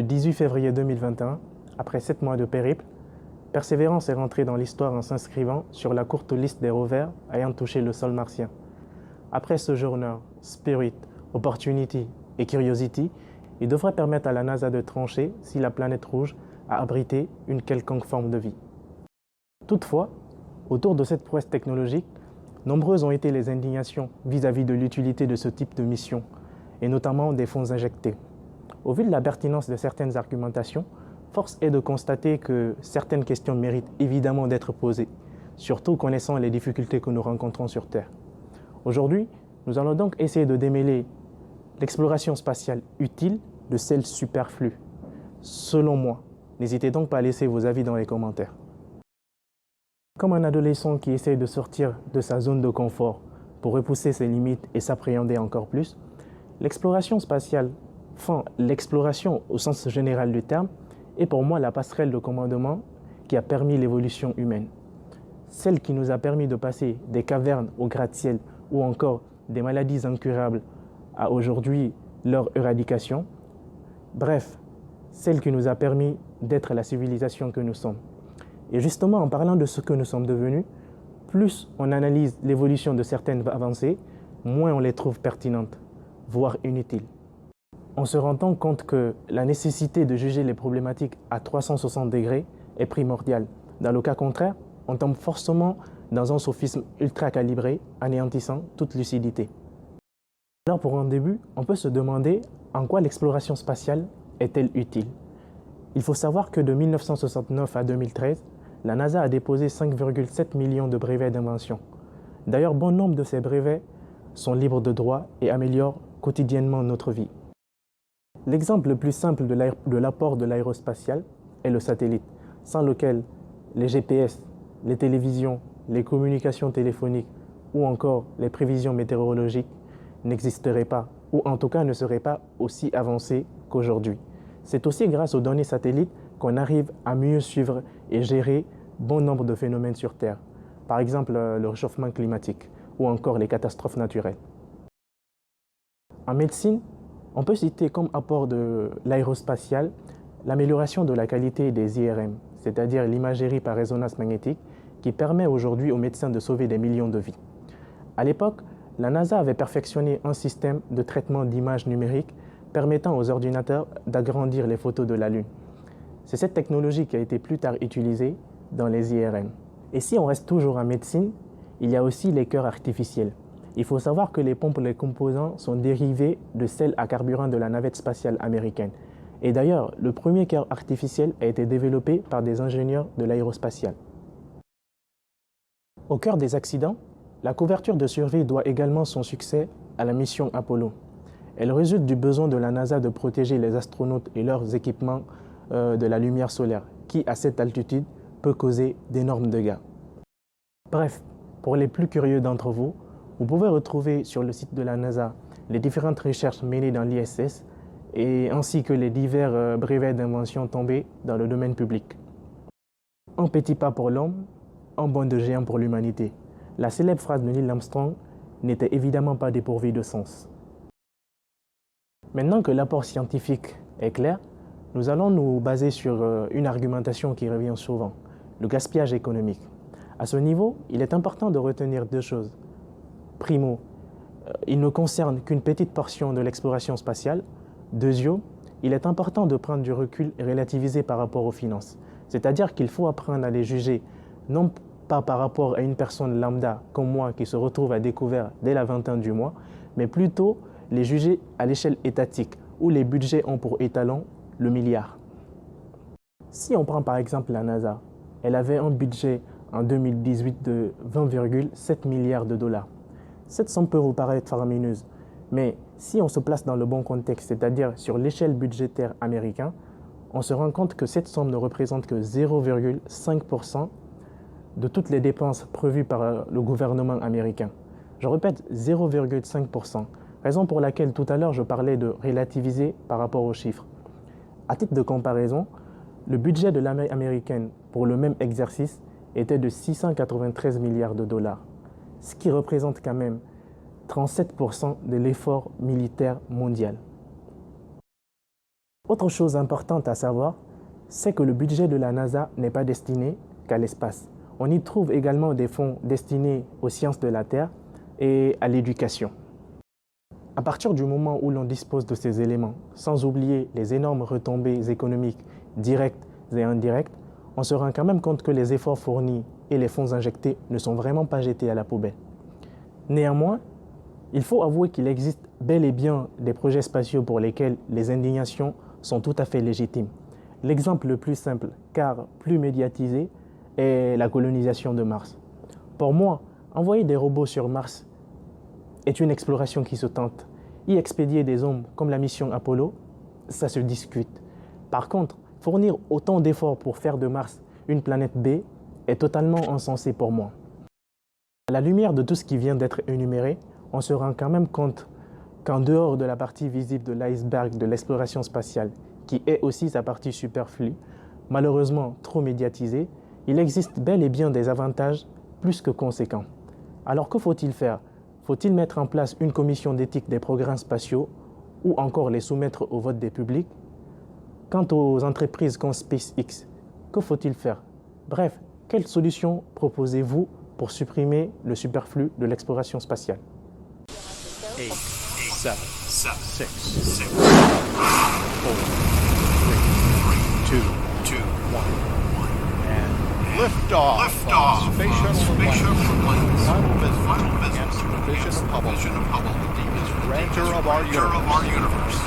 18 février 2021, après 7 mois de périple, Persévérance est rentrée dans l'histoire en s'inscrivant sur la courte liste des rovers ayant touché le sol martien. Après Sojourner, Spirit, Opportunity et Curiosity, il devrait permettre à la NASA de trancher si la planète rouge a abrité une quelconque forme de vie. Toutefois, autour de cette prouesse technologique, nombreuses ont été les indignations vis-à-vis de l'utilité de ce type de mission, et notamment des fonds injectés. Au vu de la pertinence de certaines argumentations, force est de constater que certaines questions méritent évidemment d'être posées, surtout connaissant les difficultés que nous rencontrons sur Terre. Aujourd'hui, nous allons donc essayer de démêler l'exploration spatiale utile de celle superflue. Selon moi, n'hésitez donc pas à laisser vos avis dans les commentaires. Comme un adolescent qui essaye de sortir de sa zone de confort pour repousser ses limites et s'appréhender encore plus, l'exploration spatiale, enfin l'exploration au sens général du terme, est pour moi la passerelle de commandement qui a permis l'évolution humaine. Celle qui nous a permis de passer des cavernes au gratte-ciel ou encore des maladies incurables à aujourd'hui leur éradication. Bref, celle qui nous a permis d'être la civilisation que nous sommes. Et justement, en parlant de ce que nous sommes devenus, plus on analyse l'évolution de certaines avancées, moins on les trouve pertinentes, voire inutiles. On se rend donc compte que la nécessité de juger les problématiques à 360 degrés est primordiale. Dans le cas contraire, on tombe forcément dans un sophisme ultra calibré, anéantissant toute lucidité. Alors pour un début, on peut se demander en quoi l'exploration spatiale est-elle utile. Il faut savoir que de 1969 à 2013, la NASA a déposé 5,7 millions de brevets d'invention. D'ailleurs, bon nombre de ces brevets sont libres de droit et améliorent quotidiennement notre vie. L'exemple le plus simple de l'apport de l'aérospatial est le satellite, sans lequel les GPS, les télévisions, les communications téléphoniques ou encore les prévisions météorologiques n'existeraient pas, ou en tout cas ne seraient pas aussi avancées qu'aujourd'hui. C'est aussi grâce aux données satellites qu'on arrive à mieux suivre et gérer bon nombre de phénomènes sur Terre, par exemple le réchauffement climatique ou encore les catastrophes naturelles. En médecine, on peut citer comme apport de l'aérospatial l'amélioration de la qualité des IRM, c'est-à-dire l'imagerie par résonance magnétique, qui permet aujourd'hui aux médecins de sauver des millions de vies. À l'époque, la NASA avait perfectionné un système de traitement d'images numériques permettant aux ordinateurs d'agrandir les photos de la Lune. C'est cette technologie qui a été plus tard utilisée dans les IRM. Et si on reste toujours en médecine, il y a aussi les cœurs artificiels. Il faut savoir que les pompes et les composants sont dérivés de celles à carburant de la navette spatiale américaine. Et d'ailleurs, le premier cœur artificiel a été développé par des ingénieurs de l'aérospatiale. Au cœur des accidents, la couverture de survie doit également son succès à la mission Apollo. Elle résulte du besoin de la NASA de protéger les astronautes et leurs équipements de la lumière solaire, qui, à cette altitude, peut causer d'énormes dégâts. Bref, pour les plus curieux d'entre vous, vous pouvez retrouver sur le site de la NASA les différentes recherches menées dans l'ISS ainsi que les divers brevets d'invention tombés dans le domaine public. Un petit pas pour l'homme, un bond de géant pour l'humanité. La célèbre phrase de Neil Armstrong n'était évidemment pas dépourvue de sens. Maintenant que l'apport scientifique est clair, nous allons nous baser sur une argumentation qui revient souvent, le gaspillage économique. À ce niveau, il est important de retenir deux choses. Primo, il ne concerne qu'une petite portion de l'exploration spatiale. Deuxièmement, il est important de prendre du recul et relativiser par rapport aux finances. C'est-à-dire qu'il faut apprendre à les juger, non pas par rapport à une personne lambda comme moi qui se retrouve à découvert dès la vingtaine du mois, mais plutôt les juger à l'échelle étatique, où les budgets ont pour étalon le milliard. Si on prend par exemple la NASA, elle avait un budget en 2018 de 20,7 milliards de dollars. Cette somme peut vous paraître faramineuse, mais si on se place dans le bon contexte, c'est-à-dire sur l'échelle budgétaire américaine, on se rend compte que cette somme ne représente que 0,5% de toutes les dépenses prévues par le gouvernement américain. Je répète, 0,5%, raison pour laquelle tout à l'heure je parlais de relativiser par rapport aux chiffres. À titre de comparaison, le budget de l'armée américaine pour le même exercice était de 693 milliards de dollars, ce qui représente quand même 37% de l'effort militaire mondial. Autre chose importante à savoir, c'est que le budget de la NASA n'est pas destiné qu'à l'espace. On y trouve également des fonds destinés aux sciences de la Terre et à l'éducation. À partir du moment où l'on dispose de ces éléments, sans oublier les énormes retombées économiques directes et indirectes, on se rend quand même compte que les efforts fournis et les fonds injectés ne sont vraiment pas jetés à la poubelle. Néanmoins, il faut avouer qu'il existe bel et bien des projets spatiaux pour lesquels les indignations sont tout à fait légitimes. L'exemple le plus simple, car plus médiatisé, est la colonisation de Mars. Pour moi, envoyer des robots sur Mars est une exploration qui se tente. Y expédier des hommes comme la mission Apollo, ça se discute. Par contre, fournir autant d'efforts pour faire de Mars une planète B est totalement insensé pour moi. À la lumière de tout ce qui vient d'être énuméré, on se rend quand même compte qu'en dehors de la partie visible de l'iceberg de l'exploration spatiale, qui est aussi sa partie superflue, malheureusement trop médiatisée, il existe bel et bien des avantages plus que conséquents. Alors que faut-il faire? Faut-il mettre en place une commission d'éthique des programmes spatiaux ou encore les soumettre au vote des publics? Quant aux entreprises comme SpaceX, que faut-il faire? Bref, quelle solution proposez-vous pour supprimer le superflu de l'exploration spatiale? 8, 7, 6, 5, 4, 3, 2, 1. Liftoff of Space Shuttle Atlantis. Final visit against the vision of Hubble, the deepest renter of our universe.